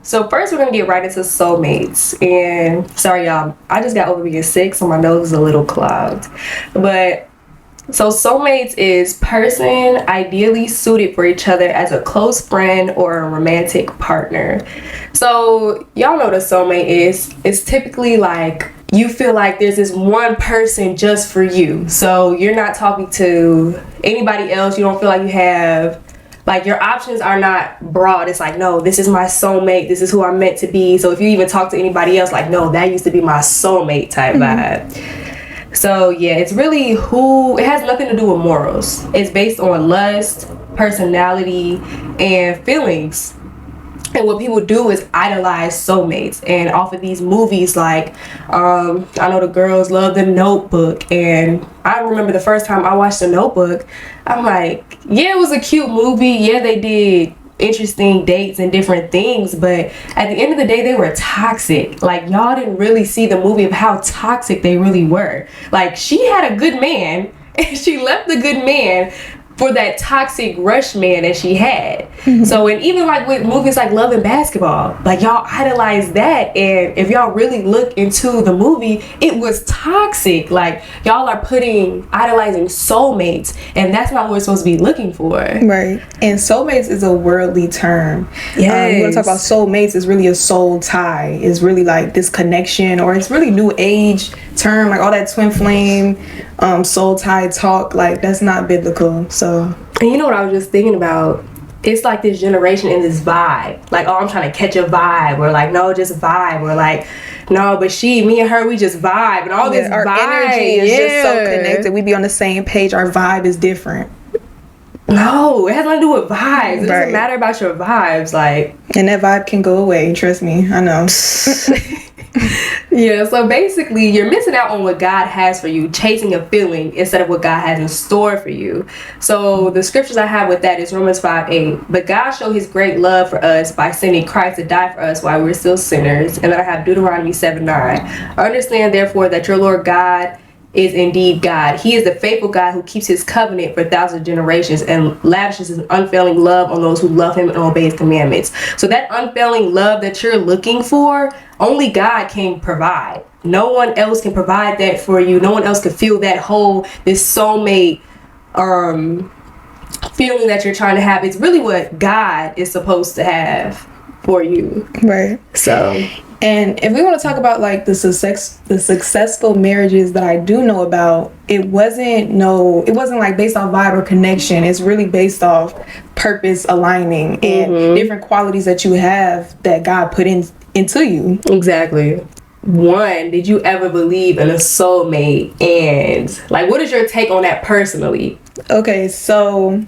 So first we're going to get right into soulmates. And sorry, y'all, I just got over being sick, so my nose is a little clogged. But so soulmates is person ideally suited for each other as a close friend or a romantic partner. So y'all know what a soulmate is. It's typically like you feel like there's this one person just for you. So you're not talking to anybody else. You don't feel like you have, like, your options are not broad. It's like, no, this is my soulmate. This is who I'm meant to be. So if you even talk to anybody else, like, no, that used to be my soulmate type vibe. So yeah, it's really it has nothing to do with morals. It's based on lust, personality, and feelings. And what people do is idolize soulmates, and off of these movies, like I know the girls love The Notebook, and I remember the first time I watched The Notebook, I'm like, yeah, it was a cute movie, yeah, they did interesting dates and different things, but at the end of the day, they were toxic. Like, y'all didn't really see the movie of how toxic they really were. Like, she had a good man and she left the good man for that toxic rush man that she had. So, and even like with movies like Love and Basketball, like, y'all idolize that, and if y'all really look into the movie, it was toxic. Like, y'all are idolizing soulmates, and that's not what we're supposed to be looking for. Right. And soulmates is a worldly term. Yes. You want to talk about soulmates, is really a soul tie. It's really like this connection, or it's really new age term, like all that twin flame, soul tie talk, like that's not biblical. So, and you know what I was just thinking about? It's like this generation and this vibe. Like, oh, I'm trying to catch a vibe. Or like, no, just vibe. Or like, no, but me and her, we just vibe. And all this our vibe. energy is just so connected. We be on the same page. Our vibe is different. No, it has nothing to do with vibes. It doesn't matter about your vibes. Like, and that vibe can go away. Trust me. I know. Yeah, so basically you're missing out on what God has for you, chasing a feeling instead of what God has in store for you. So the scriptures I have with that is Romans 5:8. But God showed his great love for us by sending Christ to die for us while we were still sinners. And then I have Deuteronomy 7:9. Understand therefore that your Lord God is indeed God. He is the faithful God who keeps his covenant for thousands of generations and lavishes his unfailing love on those who love him and obey his commandments. So that unfailing love that you're looking for, only God can provide. No one else can provide that for you. No one else can feel that whole, this soulmate feeling that you're trying to have. It's really what God is supposed to have for you. Right. So, and if we want to talk about like the successful marriages that I do know about, it wasn't like based off vibe or connection. It's really based off purpose aligning and different qualities that you have that God put into you. Exactly. One, did you ever believe in a soulmate? And like, what is your take on that personally? Okay, so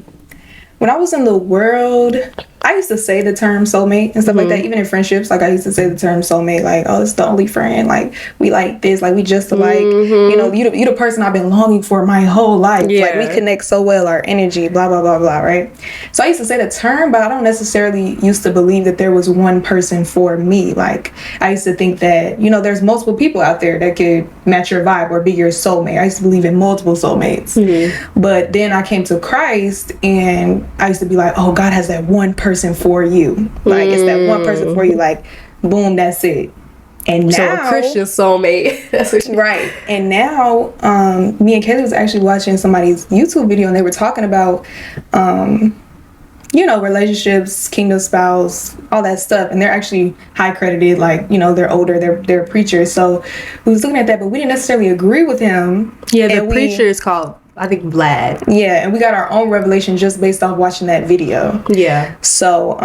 when I was in the world, I used to say the term soulmate and stuff like that. Even in friendships, like I used to say the term soulmate, like, oh, it's the only friend, like we like this, like we just alike. You know, you the person I've been longing for my whole life. Yeah. Like we connect so well, our energy, blah blah blah blah, right? So I used to say the term, but I don't necessarily used to believe that there was one person for me. Like I used to think that, you know, there's multiple people out there that could match your vibe or be your soulmate. I used to believe in multiple soulmates. But then I came to Christ and I used to be like, oh, God has that one person for you. Like it's that one person for you, like boom, that's it. And now, so a Christian soulmate. That's what right. And now me and Kaylee was actually watching somebody's YouTube video and they were talking about you know, relationships, kingdom spouse, all that stuff, and they're actually high credited, like, you know, they're older, they're preachers. So we was looking at that, but we didn't necessarily agree with him. Yeah, the preacher is called, I think, Vlad. Yeah, and we got our own revelation just based off watching that video. Yeah. So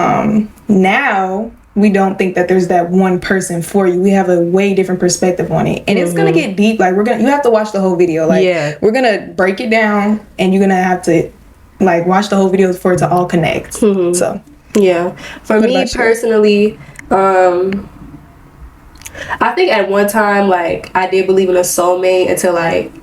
now we don't think that there's that one person for you. We have a way different perspective on it, and it's gonna get deep. Like you have to watch the whole video. Like we're gonna break it down, and you're gonna have to like watch the whole video for it to all connect. So yeah, for me personally, I think at one time, like, I did believe in a soulmate until, like,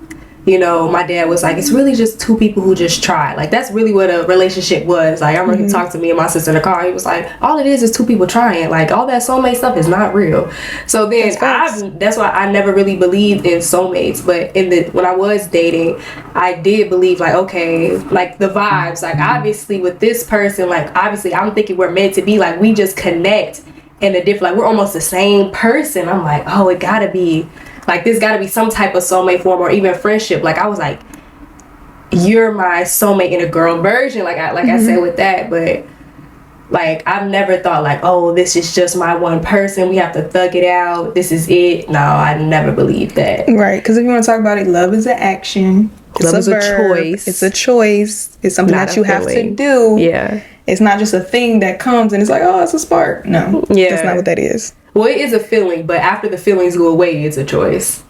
you know, my dad was like, it's really just two people who just try. Like, that's really what a relationship was. Like, I remember he talked to me and my sister in the car. He was like, all it is two people trying. Like, all that soulmate stuff is not real. So then that's why I never really believed in soulmates. But when I was dating, I did believe, like, okay, like the vibes. Like, obviously with this person, like, obviously I'm thinking we're meant to be. Like, we just connect. and the different, like, we're almost the same person. I'm like, oh, it gotta be like, there's gotta be some type of soulmate form, or even friendship. Like, I was like, you're my soulmate in a girl version, like I said with that. But like, I've never thought like, oh, this is just my one person, we have to thug it out, this is it. No, I never believed that. Right, because if you want to talk about it, love is an action. Love is a choice. It's a choice. It's something Not that you have to do. Yeah. It's not just a thing that comes and it's like, oh, it's a spark. No, Yeah. that's not what that is. Well, it is a feeling, but after the feelings go away, it's a choice.